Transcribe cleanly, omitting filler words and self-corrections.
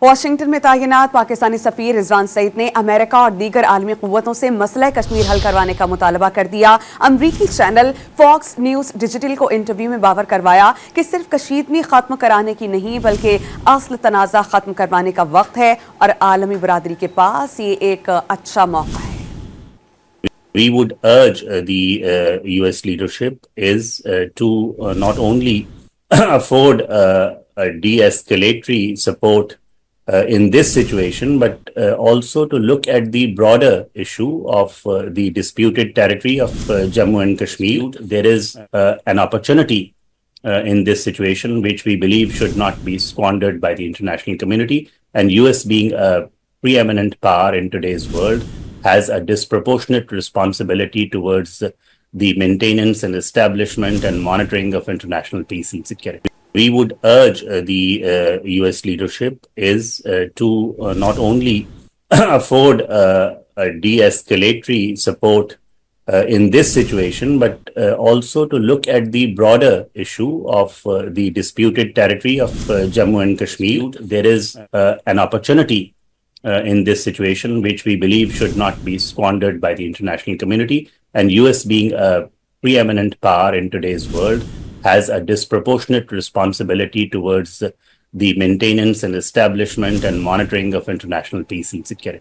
Washington में तैनात पाकिस्तानी सफीर रिजवान सईद ने अमेरिका और दीगर आलमी क़ुव्वतों से मसला कश्मीर हल करवाने का मुतालबा कर दिया। अमरीकी चैनल फॉक्स न्यूज़ डिजिटल को इंटरव्यू में बावर करवाया कि सिर्फ कशीदगी खत्म कराने की नहीं बल्कि असल तनाज़ा खत्म करवाने का वक्त है और आलमी बरादरी के पास ये एक अच्छा मौका है। We would urge the US leadership is to not only afford a de-escalatory support in this situation, but also to look at the broader issue of the disputed territory of Jammu and Kashmir. There is an opportunity in this situation which we believe should not be squandered by the international community, and US being a preeminent power in today's world has a disproportionate responsibility towards the maintenance and establishment and monitoring of international peace and security. We would urge the US leadership is to not only afford a de-escalatory support in this situation, but also to look at the broader issue of the disputed territory of Jammu and Kashmir. There is an opportunity in this situation which we believe should not be squandered by the international community, and US being a preeminent power in today's world has a disproportionate responsibility towards the maintenance and establishment and monitoring of international peace and security.